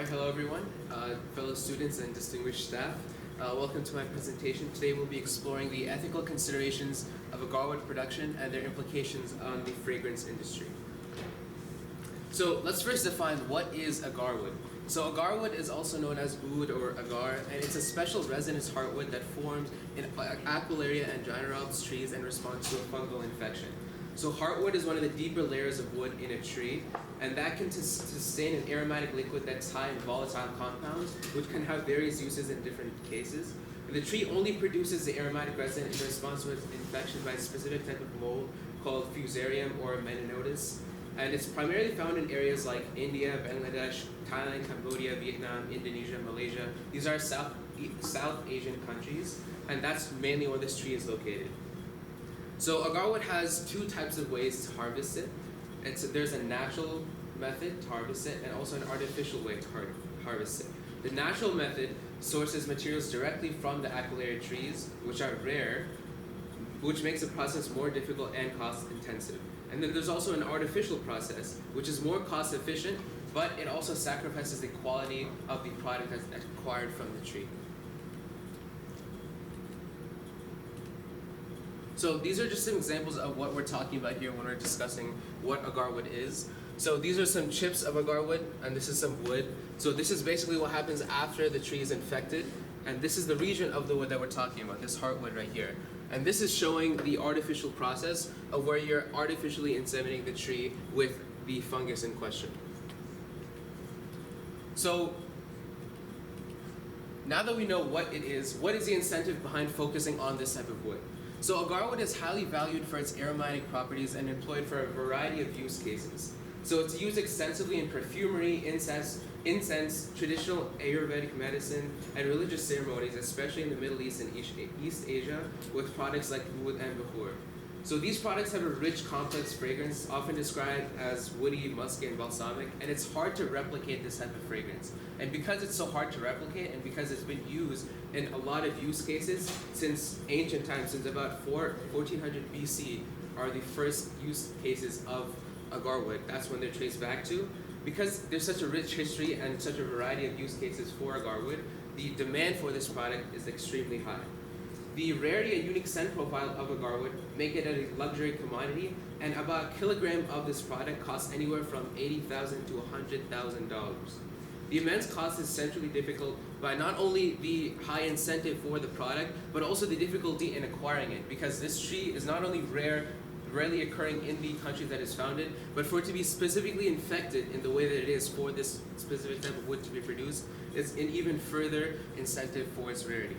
Alright, hello everyone, fellow students and distinguished staff. Welcome to my presentation. Today we'll be exploring the ethical considerations of agarwood production and their implications on the fragrance industry. So let's first define what is agarwood. So agarwood is also known as oud or agar, and it's a special resinous heartwood that forms in Aquilaria and Gyrops trees in response to a fungal infection. So heartwood is one of the deeper layers of wood in a tree, and that can sustain an aromatic liquid that's high in volatile compounds, which can have various uses in different cases. And the tree only produces the aromatic resin in response to infection by a specific type of mold called Fusarium or Meninotis. And it's primarily found in areas like India, Bangladesh, Thailand, Cambodia, Vietnam, Indonesia, Malaysia. These are South Asian countries, and that's mainly where this tree is located. So agarwood has two types of ways to harvest it. There's a natural method to harvest it and also an artificial way to harvest it. The natural method sources materials directly from the Aquilaria trees, which are rare, which makes the process more difficult and cost intensive. And then there's also an artificial process, which is more cost efficient, but it also sacrifices the quality of the product that's acquired from the tree. So these are just some examples of what we're talking about here when we're discussing what agarwood is. So these are some chips of agarwood, and this is some wood. So this is basically what happens after the tree is infected, and this is the region of the wood that we're talking about, this heartwood right here. And this is showing the artificial process of where you're artificially inseminating the tree with the fungus in question. So now that we know what it is, what is the incentive behind focusing on this type of wood? So agarwood is highly valued for its aromatic properties and employed for a variety of use cases. So it's used extensively in perfumery, incense, traditional Ayurvedic medicine, and religious ceremonies, especially in the Middle East and East Asia, with products like oud and bahur. So these products have a rich, complex fragrance, often described as woody, musky, and balsamic, and it's hard to replicate this type of fragrance. And because it's so hard to replicate, and because it's been used in a lot of use cases since ancient times, since about 1400 BC are the first use cases of agarwood. That's when they're traced back to. Because there's such a rich history and such a variety of use cases for agarwood, the demand for this product is extremely high. The rarity and unique scent profile of agarwood make it a luxury commodity, and about a kilogram of this product costs anywhere from $80,000 to $100,000. The immense cost is centrally difficult by not only the high incentive for the product, but also the difficulty in acquiring it, because this tree is not only rarely occurring in the country that is founded, but for it to be specifically infected in the way that it is for this specific type of wood to be produced is an even further incentive for its rarity.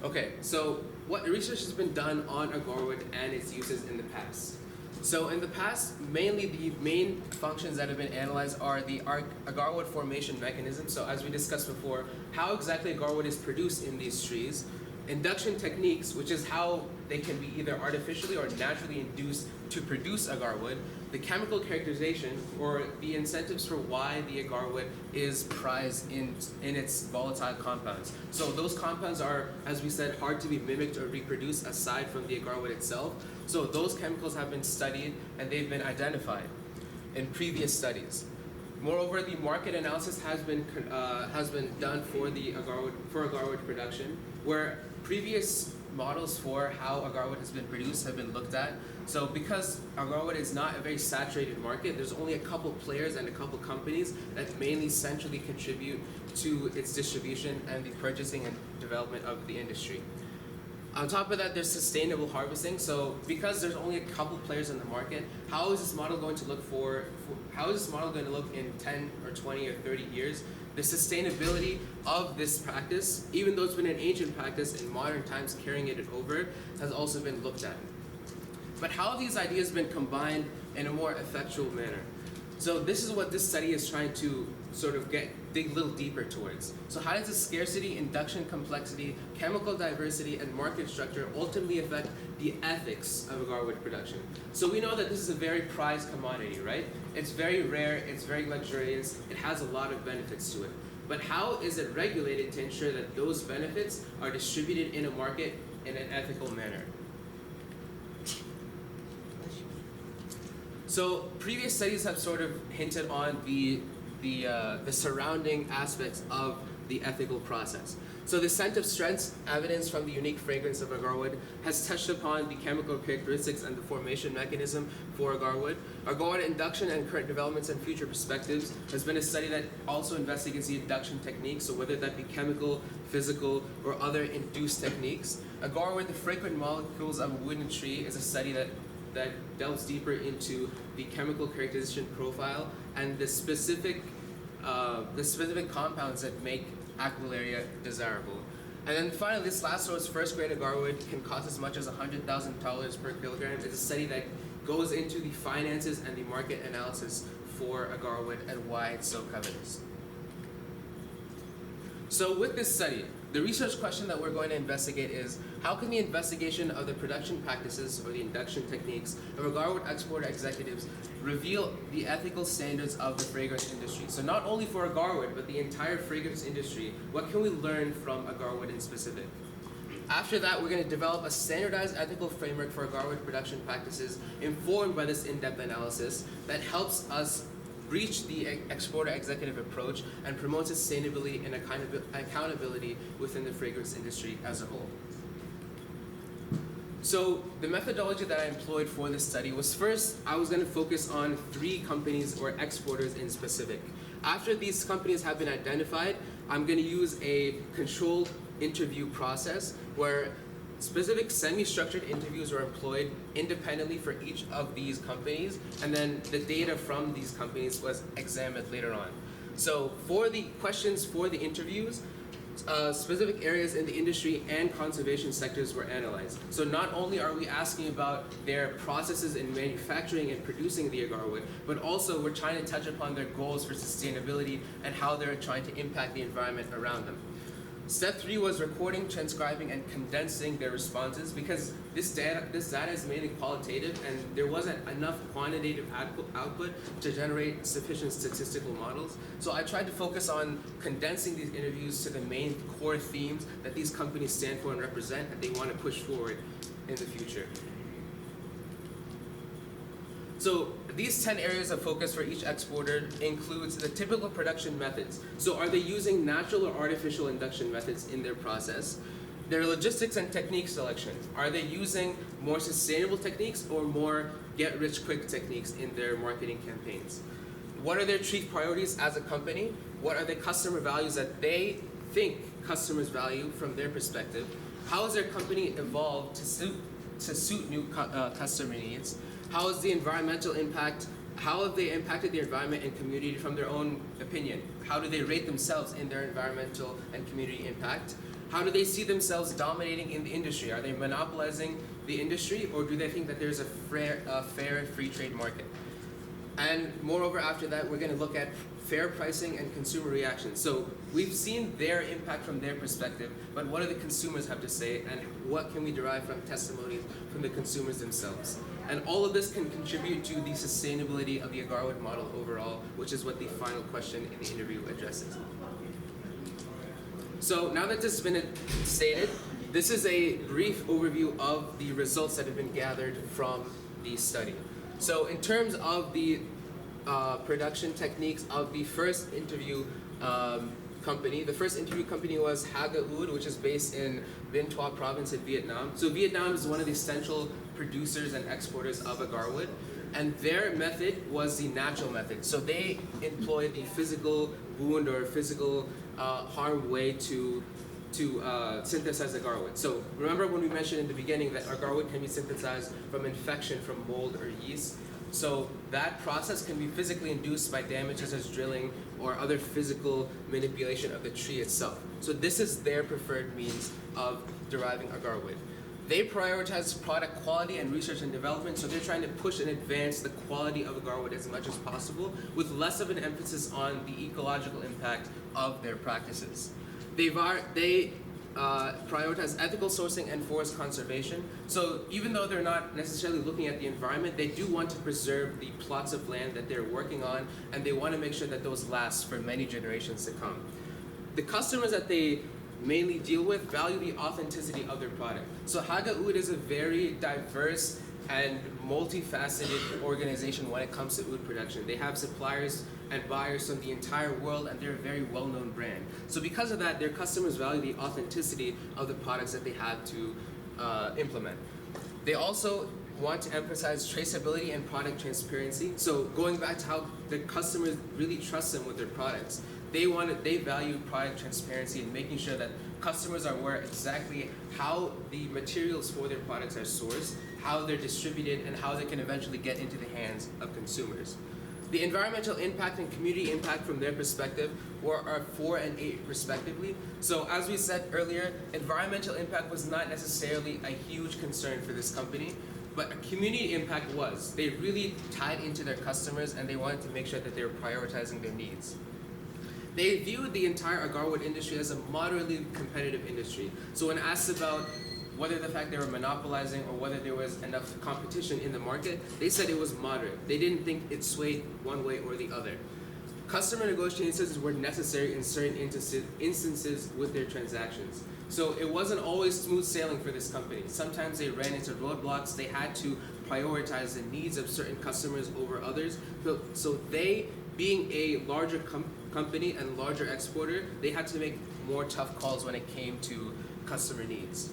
Okay, so what research has been done on agarwood and its uses in the past? So in the past, mainly the main functions that have been analyzed are the agarwood formation mechanism. So as we discussed before, how exactly agarwood is produced in these trees, induction techniques, which is how they can be either artificially or naturally induced to produce agarwood, the chemical characterization or the incentives for why the agarwood is prized in its volatile compounds. So those compounds are, as we said, hard to be mimicked or reproduced aside from the agarwood itself. So those chemicals have been studied and they've been identified in previous studies. Moreover, the market analysis has been done for agarwood production, where previous models for how agarwood has been produced have been looked at. So because agarwood is not a very saturated market, there's only a couple players and a couple companies that mainly centrally contribute to its distribution and the purchasing and development of the industry. On top of that, there's sustainable harvesting. So because there's only a couple players in the market, how is this model going to look in 10 or 20 or 30 years? The sustainability of this practice, even though it's been an ancient practice in modern times, carrying it over, has also been looked at. But how have these ideas been combined in a more effectual manner? So this is what this study is trying to sort of dig a little deeper towards. So how does the scarcity, induction complexity, chemical diversity, and market structure ultimately affect the ethics of agarwood production? So we know that this is a very prized commodity, right? It's very rare, it's very luxurious, it has a lot of benefits to it. But how is it regulated to ensure that those benefits are distributed in a market in an ethical manner? So previous studies have sort of hinted on the surrounding aspects of the ethical process. So the scent of strengths, evidence from the unique fragrance of agarwood, has touched upon the chemical characteristics and the formation mechanism for agarwood. Agarwood induction and current developments and future perspectives has been a study that also investigates the induction techniques, so whether that be chemical, physical, or other induced techniques. Agarwood, the fragrant molecules of a wood and tree, is a study that delves deeper into the chemical characterization profile and the specific compounds that make aquilaria desirable. And then finally, this last source, first grade agarwood, can cost as much as $100,000 per kilogram. It's a study that goes into the finances and the market analysis for agarwood and why it's so covetous. So with this study, the research question that we're going to investigate is, how can the investigation of the production practices or the induction techniques of agarwood exporter executives reveal the ethical standards of the fragrance industry? So not only for agarwood, but the entire fragrance industry, what can we learn from agarwood in specific? After that, we're going to develop a standardized ethical framework for agarwood production practices informed by this in-depth analysis that helps us reach the exporter executive approach and promote sustainability and accountability within the fragrance industry as a whole. So the methodology that I employed for this study was, first, I was going to focus on 3 companies or exporters in specific. After these companies have been identified, I'm going to use a controlled interview process where specific semi-structured interviews are employed independently for each of these companies, and then the data from these companies was examined later on. So for the questions for the interviews, specific areas in the industry and conservation sectors were analyzed. So not only are we asking about their processes in manufacturing and producing the agarwood, but also we're trying to touch upon their goals for sustainability and how they're trying to impact the environment around them. Step 3 was recording, transcribing, and condensing their responses, because this data is mainly qualitative and there wasn't enough quantitative output to generate sufficient statistical models. So I tried to focus on condensing these interviews to the main core themes that these companies stand for and represent and they want to push forward in the future. So these 10 areas of focus for each exporter includes the typical production methods. So are they using natural or artificial induction methods in their process? Their logistics and technique selection. Are they using more sustainable techniques or more get-rich-quick techniques in their marketing campaigns? What are their chief priorities as a company? What are the customer values that they think customers value from their perspective? How has their company evolved to suit new customer needs? How is the environmental impact? How have they impacted the environment and community from their own opinion? How do they rate themselves in their environmental and community impact? How do they see themselves dominating in the industry? Are they monopolizing the industry, or do they think that there's a fair free trade market? And moreover, after that, we're going to look at fair pricing and consumer reaction. So we've seen their impact from their perspective, but what do the consumers have to say, and what can we derive from testimonies from the consumers themselves? And all of this can contribute to the sustainability of the agarwood model overall, which is what the final question in the interview addresses. So now that this has been stated, this is a brief overview of the results that have been gathered from the study. So in terms of the production techniques of the first interview company, the first interview company was Haga Oud, which is based in Vinh Toa province in Vietnam. So Vietnam is one of the central producers and exporters of agarwood, and their method was the natural method. So they employed the physical wound or physical harm way to synthesize agarwood. So remember when we mentioned in the beginning that agarwood can be synthesized from infection from mold or yeast. So that process can be physically induced by damage such as drilling or other physical manipulation of the tree itself. So this is their preferred means of deriving agarwood. They prioritize product quality and research and development, so they're trying to push and advance the quality of agarwood as much as possible, with less of an emphasis on the ecological impact of their practices. They prioritize ethical sourcing and forest conservation. So even though they're not necessarily looking at the environment, they do want to preserve the plots of land that they're working on, and they want to make sure that those last for many generations to come. The customers that they mainly deal with value the authenticity of their product. So Haga Oud is a very diverse and multifaceted organization when it comes to oud production. They have suppliers and buyers from the entire world, and they're a very well-known brand. So because of that, their customers value the authenticity of the products that they have to implement. They also want to emphasize traceability and product transparency. So going back to how the customers really trust them with their products, they value product transparency and making sure that customers are aware exactly how the materials for their products are sourced, how they're distributed, and how they can eventually get into the hands of consumers. The environmental impact and community impact from their perspective are 4 and 8 respectively. So as we said earlier, environmental impact was not necessarily a huge concern for this company, but a community impact was. They really tied into their customers, and they wanted to make sure that they were prioritizing their needs. They viewed the entire agarwood industry as a moderately competitive industry. So when asked about whether the fact they were monopolizing or whether there was enough competition in the market, they said it was moderate. They didn't think it swayed one way or the other. Customer negotiations were necessary in certain instances with their transactions. So it wasn't always smooth sailing for this company. Sometimes they ran into roadblocks. They had to prioritize the needs of certain customers over others. So they, being a larger company and larger exporter, they had to make more tough calls when it came to customer needs.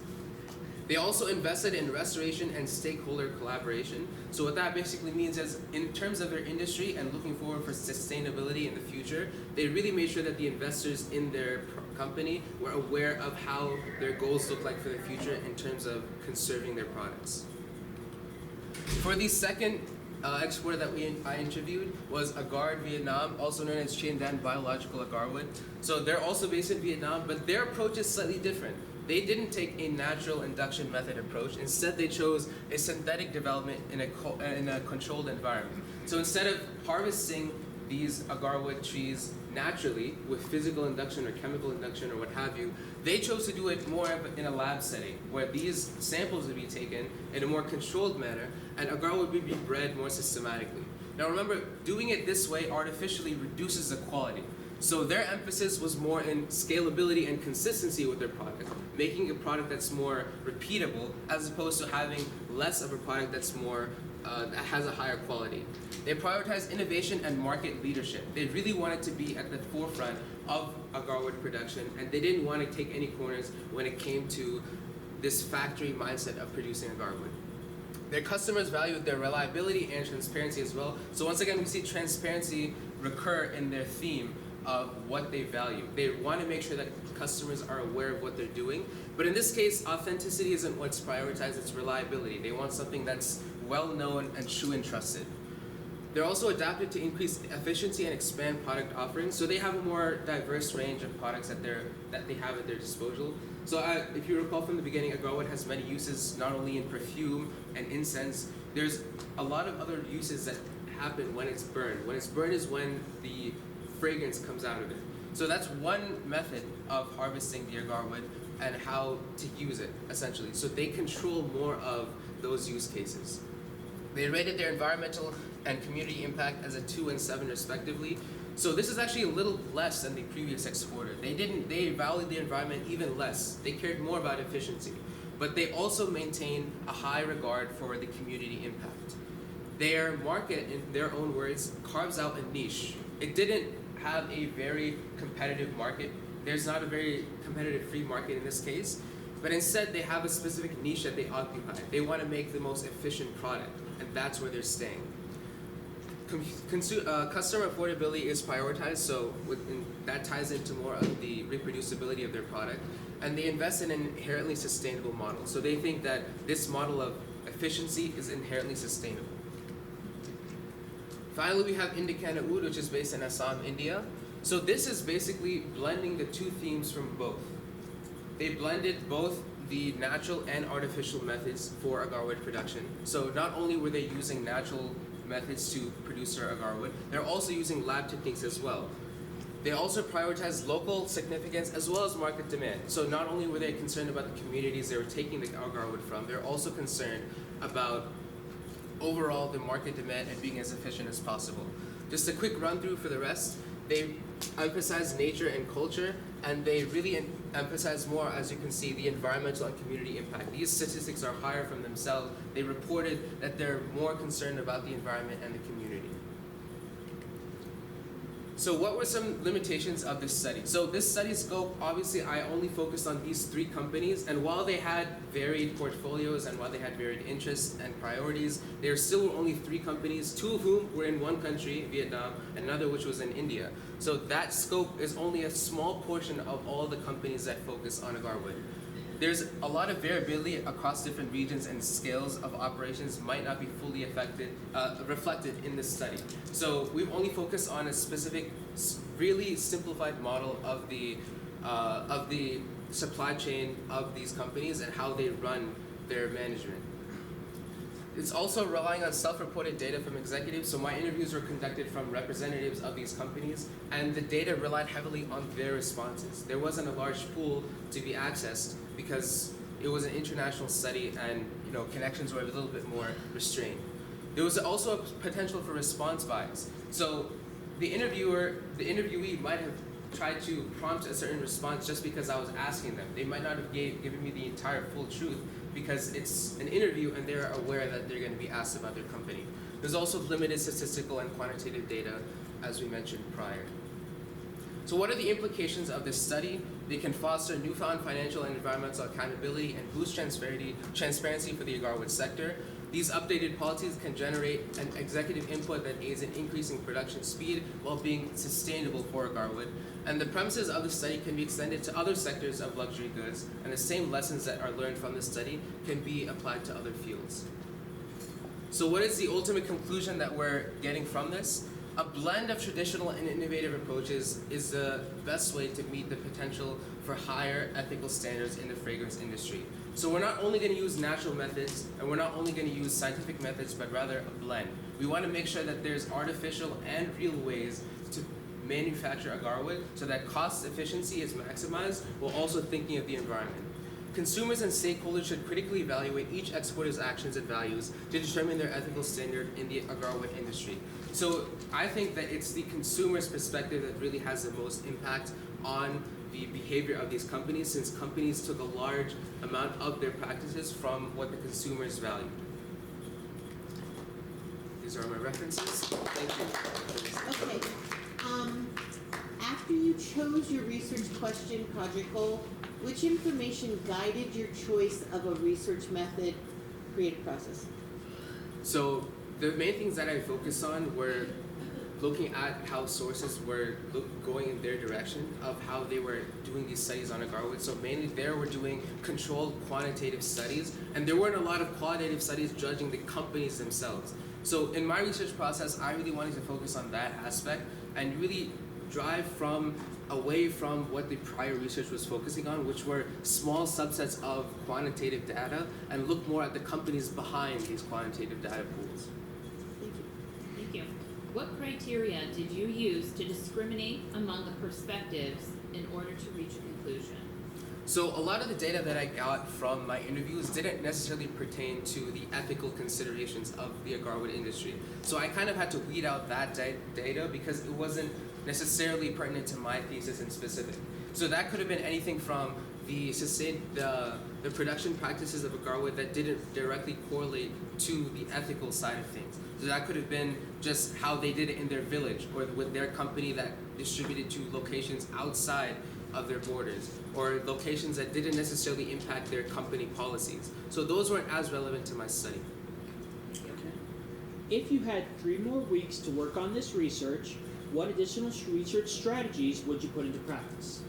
They also invested in restoration and stakeholder collaboration. So what that basically means is, in terms of their industry and looking forward for sustainability in the future, they really made sure that the investors in their company were aware of how their goals look like for the future in terms of conserving their products. For the second exporter that I interviewed was Agard Vietnam, also known as Chindan Biological Agarwood. So they're also based in Vietnam, but their approach is slightly different. They didn't take a natural induction method approach. Instead, they chose a synthetic development in a controlled environment. So instead of harvesting these agarwood trees naturally with physical induction or chemical induction or what have you, they chose to do it more in a lab setting where these samples would be taken in a more controlled manner and agarwood would be bred more systematically. Now remember, doing it this way artificially reduces the quality. So their emphasis was more in scalability and consistency with their product, making a product that's more repeatable as opposed to having less of a product that's more that has a higher quality. They prioritized innovation and market leadership. They really wanted to be at the forefront of agarwood production, and they didn't want to take any corners when it came to this factory mindset of producing agarwood. Their customers valued their reliability and transparency as well. So once again, we see transparency recur in their theme of what they value. They want to make sure that customers are aware of what they're doing. But in this case, authenticity isn't what's prioritized, it's reliability. They want something that's well known and true and trusted. They're also adapted to increase efficiency and expand product offerings. So they have a more diverse range of products that they have at their disposal. So if you recall from the beginning, agarwood has many uses, not only in perfume and incense. There's a lot of other uses that happen when it's burned. When it's burned is when the fragrance comes out of it. So that's one method of harvesting the agarwood and how to use it, essentially. So they control more of those use cases. They rated their environmental and community impact as a 2 and 7 respectively. So this is actually a little less than the previous exporter. They valued the environment even less. They cared more about efficiency. But they also maintained a high regard for the community impact. Their market, in their own words, carves out a niche. It didn't have a very competitive market. There's not a very competitive free market in this case, but instead they have a specific niche that they occupy. They want to make the most efficient product, and that's where they're staying. Customer affordability is prioritized, so that ties into more of the reproducibility of their product, and they invest in an inherently sustainable model. So they think that this model of efficiency is inherently sustainable. Finally, we have Indicana Oud, which is based in Assam, India. So this is basically blending the two themes from both. They blended both the natural and artificial methods for agarwood production. So not only were they using natural methods to produce their agarwood, they're also using lab techniques as well. They also prioritized local significance as well as market demand. So not only were they concerned about the communities they were taking the agarwood from, they're also concerned about overall the market demand and being as efficient as possible. Just a quick run through for the rest. They emphasize nature and culture, and they really emphasize more, as you can see, the environmental and community impact. These statistics are higher from themselves. They reported that they're more concerned about the environment and the community. So what were some limitations of this study? So this study scope, obviously I only focused on these 3 companies, and while they had varied portfolios and while they had varied interests and priorities, there still were only 3 companies, 2 of whom were in one country, Vietnam, and another which was in India. So that scope is only a small portion of all the companies that focus on agarwood. There's a lot of variability across different regions, and scales of operations might not be fully reflected in this study. So we've only focused on a specific, really simplified model of the supply chain of these companies and how they run their management. It's also relying on self-reported data from executives, so my interviews were conducted from representatives of these companies, and the data relied heavily on their responses. There wasn't a large pool to be accessed because it was an international study, and connections were a little bit more restrained. There was also a potential for response bias. So the interviewee might have tried to prompt a certain response just because I was asking them. They might not have given me the entire full truth, because it's an interview and they're aware that they're going to be asked about their company. There's also limited statistical and quantitative data, as we mentioned prior. So what are the implications of this study? They can foster newfound financial and environmental accountability and boost transparency for the agarwood sector. These updated policies can generate an executive input that aids in increasing production speed while being sustainable for agarwood. And the premises of the study can be extended to other sectors of luxury goods, and the same lessons that are learned from this study can be applied to other fields. So what is the ultimate conclusion that we're getting from this? A blend of traditional and innovative approaches is the best way to meet the potential for higher ethical standards in the fragrance industry. So we're not only going to use natural methods, and we're not only going to use scientific methods, but rather a blend. We want to make sure that there's artificial and real ways to manufacture agarwood so that cost efficiency is maximized while also thinking of the environment. Consumers and stakeholders should critically evaluate each exporter's actions and values to determine their ethical standard in the agarwood industry. So I think that it's the consumer's perspective that really has the most impact on the behavior of these companies, since companies took a large amount of their practices from what the consumers valued. These are my references. Thank you. Okay. After you chose your research question project goal, which information guided your choice of a research method, creative process? So the main things that I focused on were looking at how sources were going in their direction of how they were doing these studies on agarwood. So mainly there we're doing controlled quantitative studies, and there weren't a lot of qualitative studies judging the companies themselves. So in my research process, I really wanted to focus on that aspect and really drive away from what the prior research was focusing on, which were small subsets of quantitative data, and look more at the companies behind these quantitative data pools. Thank you. Thank you. What criteria did you use to discriminate among the perspectives in order to reach a conclusion? So a lot of the data that I got from my interviews didn't necessarily pertain to the ethical considerations of the agarwood industry. So I kind of had to weed out that data because it wasn't necessarily pertinent to my thesis in specific. So that could have been anything from the production practices of agarwood that didn't directly correlate to the ethical side of things. So that could have been just how they did it in their village, or with their company that distributed to locations outside of their borders, or locations that didn't necessarily impact their company policies. So those weren't as relevant to my study. Okay. If you had 3 more weeks to work on this research, what additional research strategies would you put into practice?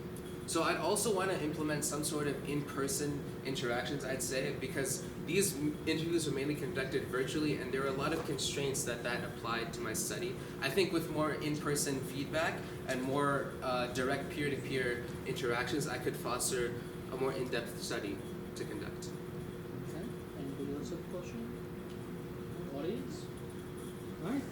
So I'd also want to implement some sort of in-person interactions, I'd say, because these interviews were mainly conducted virtually, and there were a lot of constraints that applied to my study. I think with more in-person feedback and more direct peer-to-peer interactions, I could foster a more in-depth study to conduct. Okay. Anybody else have a question? Audience? All right.